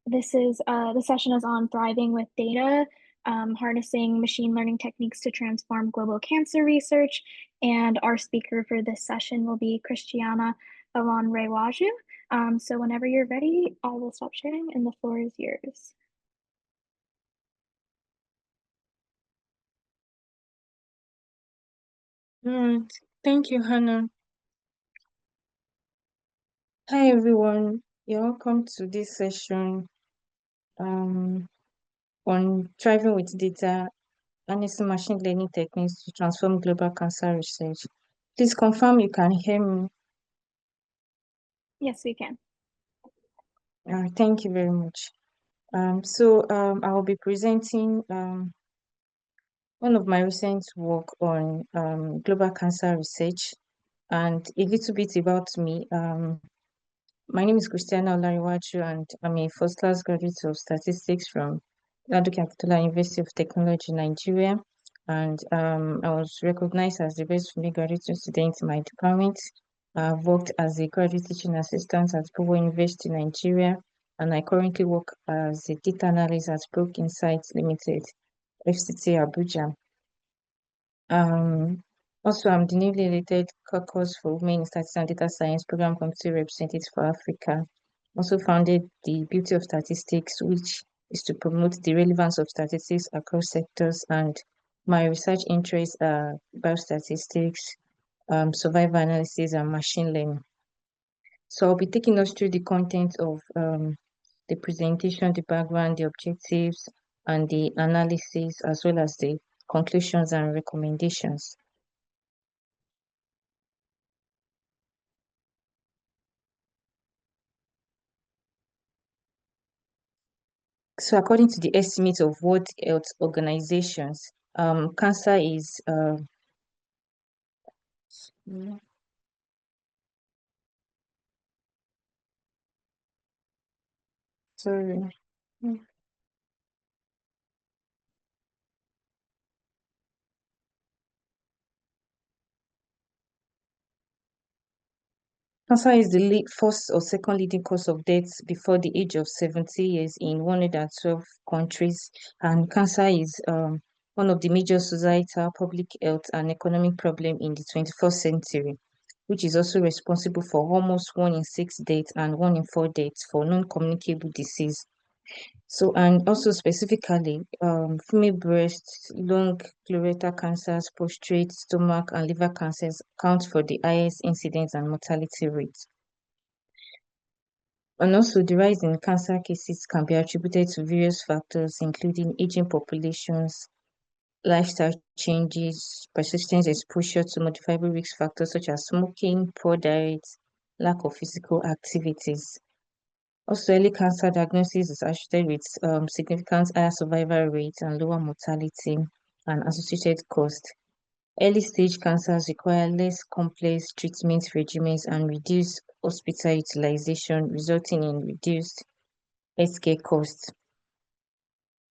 The session is on thriving with data, harnessing machine learning techniques to transform global cancer research. And our speaker for this session will be Christiana Alon-Rewaju. So whenever you're ready, I will stop sharing and the floor is yours. Thank you, Hannah. Hi, everyone. You're welcome to this session on thriving with data, harnessing machine learning techniques to transform global cancer research. Please confirm you can hear me. Yes, we can. Thank you very much. I will be presenting one of my recent work on global cancer research and a little bit about me. My name is Christiana Olariwaju, and I'm a first-class graduate of statistics from Ladoke Akintola University of Technology, Nigeria. And I was recognized as the best female graduate student in my department. I've worked as a graduate teaching assistant at Bobo University, Nigeria, and I currently work as a data analyst at Brook Insights Limited, FCT Abuja. Also, I'm the newly elected caucus for Women in Statistics and Data Science Program Committee Representative for Africa. Also founded the Beauty of Statistics, which is to promote the relevance of statistics across sectors. And my research interests are biostatistics, survival analysis, and machine learning. So I'll be taking us through the content of the presentation, the background, the objectives, and the analysis, as well as the conclusions and recommendations. So according to the estimates of World Health Organizations, cancer is sorry. Cancer is the first or second leading cause of death before the age of 70 years in 112 countries, and cancer is one of the major societal, public health, and economic problem in the 21st century, which is also responsible for almost 1 in 6 deaths and 1 in 4 deaths for non-communicable disease. So, and also specifically, female breast, lung, colorectal cancers, prostate, stomach, and liver cancers account for the highest incidence and mortality rates. And also, the rise in cancer cases can be attributed to various factors, including aging populations, lifestyle changes, persistent exposure to modifiable risk factors such as smoking, poor diet, lack of physical activities. Also, early cancer diagnosis is associated with significant higher survival rates and lower mortality and associated cost. Early stage cancers require less complex treatment regimens and reduced hospital utilization, resulting in reduced healthcare costs.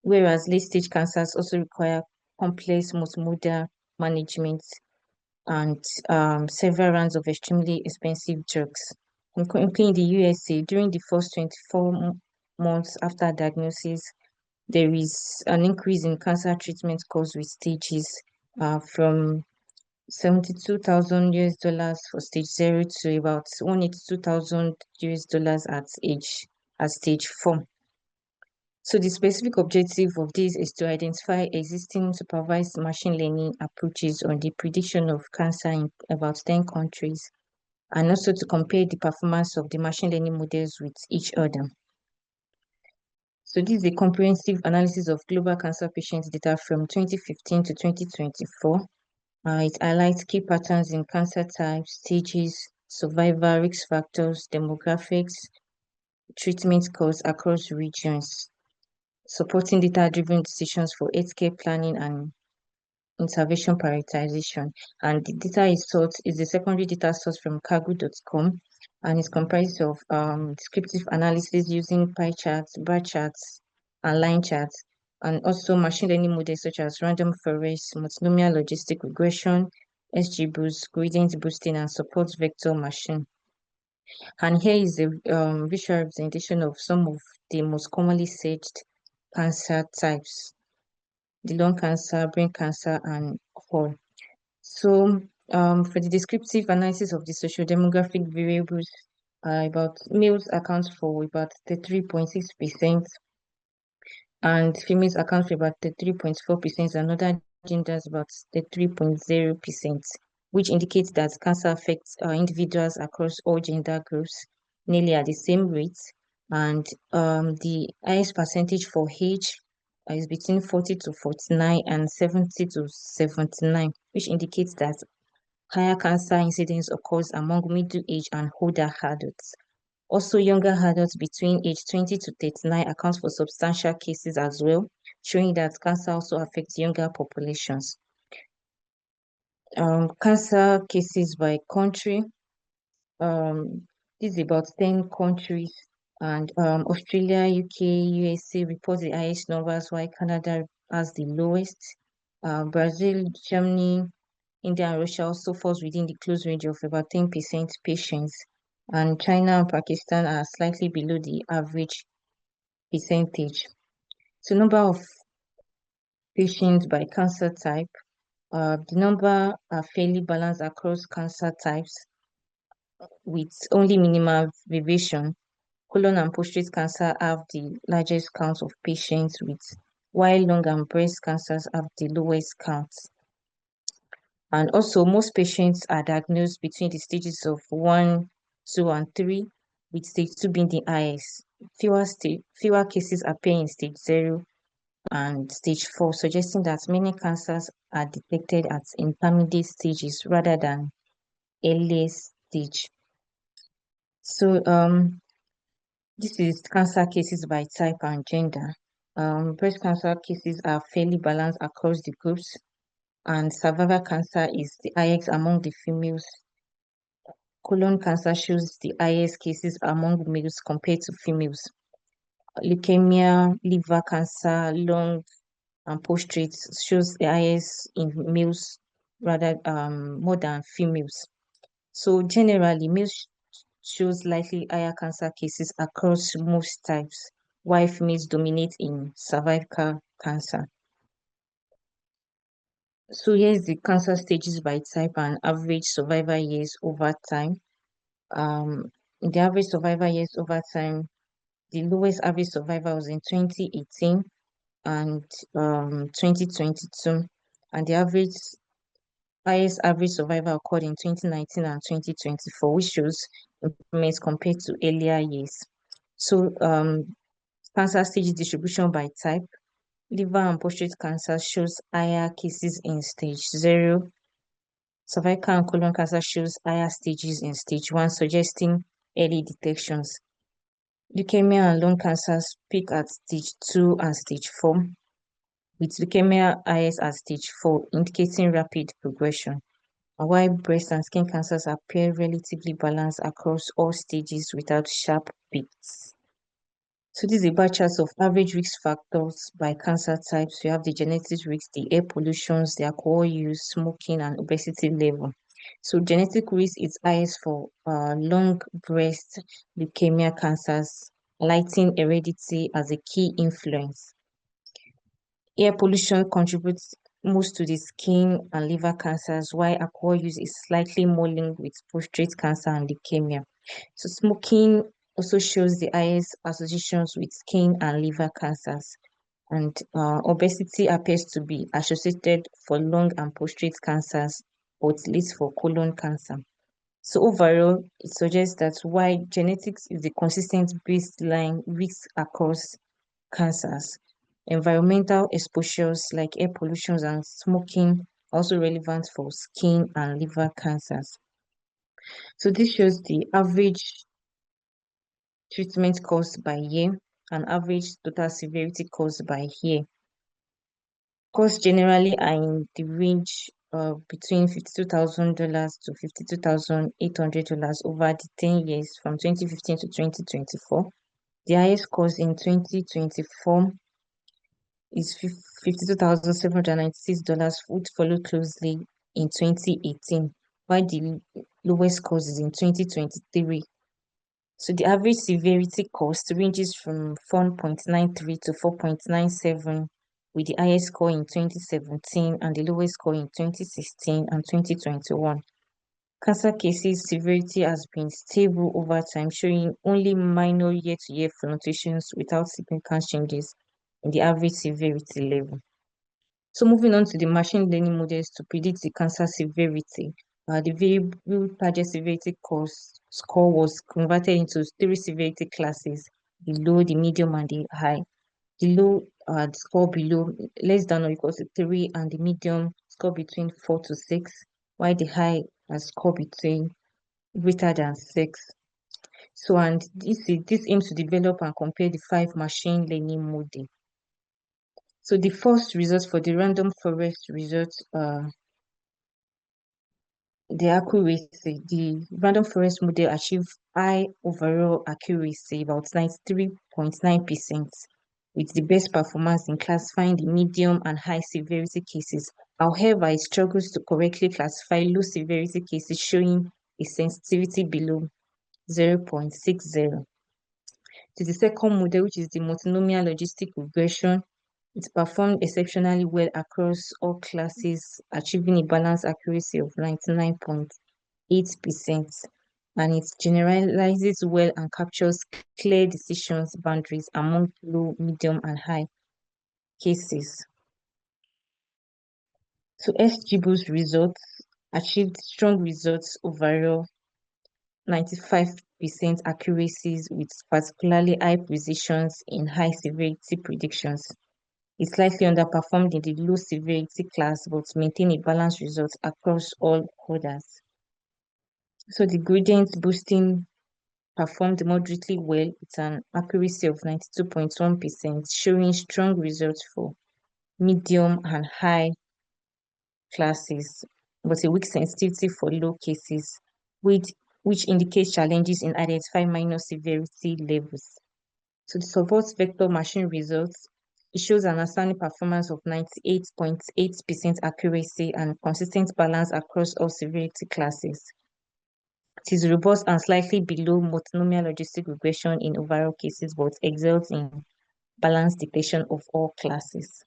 Whereas late stage cancers also require complex multimodal management and several rounds of extremely expensive drugs. Currently in the USA, during the first 24 months after diagnosis, there is an increase in cancer treatment costs with stages from 72,000 US dollars for stage 0 to about 182,000 US dollars at stage 4. So the specific objective of this is to identify existing supervised machine learning approaches on the prediction of cancer in about 10 countries, and also to compare the performance of the machine learning models with each other. So this is a comprehensive analysis of global cancer patient data from 2015 to 2024. It highlights key patterns in cancer types, stages, survival, risk factors, demographics, treatment costs across regions, supporting data-driven decisions for healthcare planning and intervention prioritization. And the data is the secondary data source from cargo.com, and is comprised of descriptive analysis using pie charts, bar charts, and line charts, and also machine learning models such as random forest, multinomial logistic regression, SGBoost, gradient boosting, and support vector machine. And here is a visual representation of some of the most commonly searched cancer types: the lung cancer, brain cancer, and all. So, for the descriptive analysis of the socio-demographic variables, about males account for about 33.6%, and females account for about 33.4%, and other genders about 33.0%, which indicates that cancer affects individuals across all gender groups nearly at the same rate. And the highest percentage for age is between 40 to 49 and 70 to 79, which indicates that higher cancer incidence occurs among middle-aged and older adults. Also, younger adults between age 20 to 39 account for substantial cases as well, showing that cancer also affects younger populations. Cancer cases by country. This is about 10 countries, and Australia, UK, USA report the highest numbers, while Canada has the lowest. Brazil, Germany, India, and Russia also falls within the close range of about 10% patients, and China and Pakistan are slightly below the average percentage. So, number of patients by cancer type. The number are fairly balanced across cancer types with only minimal variation. Colon and prostate cancer have the largest count of patients with, while lung and breast cancers have the lowest counts. And also, most patients are diagnosed between the stages of 1, 2, and 3, with stage 2 being the highest. Fewer cases appear in stage 0 and stage 4, suggesting that many cancers are detected at intermediate stages rather than early stage. So, this is cancer cases by type and gender. Breast cancer cases are fairly balanced across the groups, and cervical cancer is the highest among the females. Colon cancer shows the highest cases among males compared to females. Leukemia, liver cancer, lung, and prostate shows the highest in males rather more than females. So generally, males shows slightly higher cancer cases across most types, while females dominate in cervical cancer. So here's the cancer stages by type and average survival years over time. The average survival years over time, the lowest average survival was in 2018 and 2022, and the highest average survival occurred in 2019 and 2024, which shows improvements compared to earlier years. So, cancer stage distribution by type. Liver and prostate cancer shows higher cases in stage 0. Cervical and colon cancer shows higher stages in stage 1, suggesting early detections. Leukemia and lung cancers peak at stage 2 and stage 4, with leukemia highest at stage 4, indicating rapid progression. While breast and skin cancers appear relatively balanced across all stages without sharp peaks. So this is a bar chart of average risk factors by cancer types. We have the genetic risk, the air pollutions, the alcohol use, smoking, and obesity level. So genetic risk is highest for lung, breast, leukemia cancers, lighting heredity as a key influence. Air pollution contributes most to the skin and liver cancers, while alcohol use is slightly more linked with prostate cancer and leukemia. So smoking also shows the highest associations with skin and liver cancers, and obesity appears to be associated for lung and prostate cancers, but least for colon cancer. So overall, it suggests that while genetics is the consistent baseline risk across cancers, environmental exposures like air pollution and smoking are also relevant for skin and liver cancers. So this shows the average treatment cost by year and average total severity cost by year. Costs generally are in the range between $52,000 to $52,800 over the 10 years from 2015 to 2024. The highest cost in 2024 is $52,796, which followed closely in 2018, while the lowest cost is in 2023 So the average severity cost ranges from 4.93 to 4.97, with the highest score in 2017 and the lowest score in 2016 and 2021. Cancer cases severity has been stable over time, showing only minor year-to-year fluctuations without significant changes in the average severity level. So moving on to the machine learning models to predict the cancer severity, the variable target severity score was converted into three severity classes: the low, the medium, and the high. The low the score below less than or equal to 3, and the medium score between 4 to 6, while the high score between greater than 6. So, and this aims to develop and compare the 5 machine learning models. So the first results for the random forest results, the accuracy, the random forest model achieved high overall accuracy, about 93.9%, with the best performance in classifying the medium and high severity cases. However, it struggles to correctly classify low severity cases, showing a sensitivity below 0.60. To the second model, which is the multinomial logistic regression, it performed exceptionally well across all classes, achieving a balanced accuracy of 99.8%, and it generalizes well and captures clear decisions boundaries among low, medium, and high cases. So SGBO's results achieved strong results overall, 95% accuracies with particularly high precisions in high severity predictions. It slightly underperformed in the low severity class, but maintained a balanced result across all others. So the gradient boosting performed moderately well with an accuracy of 92.1%, showing strong results for medium and high classes, but a weak sensitivity for low cases, which indicates challenges in identifying minor severity levels. So the support vector machine results, it shows an outstanding performance of 98.8% accuracy and consistent balance across all severity classes. It is robust and slightly below multinomial logistic regression in overall cases, but excels in balance detection of all classes.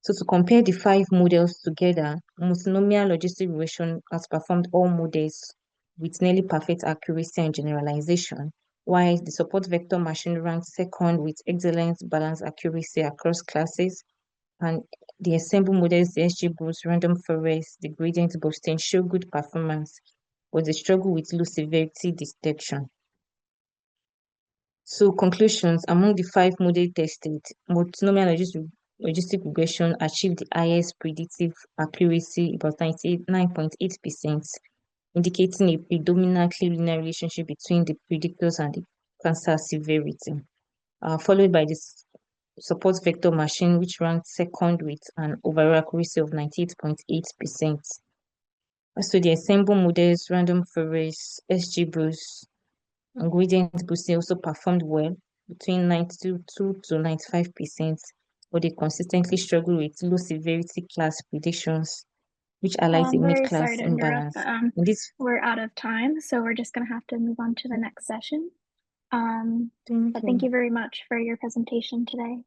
So to compare the 5 models together, multinomial logistic regression has performed all models with nearly perfect accuracy and generalization, while the support vector machine ranks second with excellent balance accuracy across classes, and the ensemble models, the SGBoost, random forest, the gradient boosting show good performance, but they struggle with low severity detection. So conclusions, among the 5 models tested, multinomial logistic regression achieved the highest predictive accuracy, about 99.8%, indicating a predominantly linear relationship between the predictors and the cancer severity, followed by the support vector machine, which ranked second with an overall accuracy of 98.8%. So the ensemble models, random forest, SGBoost, and gradient boosting also performed well, between 92 to 95%, but they consistently struggle with low severity class predictions, which highlights a I'm very sorry mid-class to interrupt, imbalance. In this, we're out of time, so we're just going to have to move on to the next session. thank But thank you. you very much for your presentation today.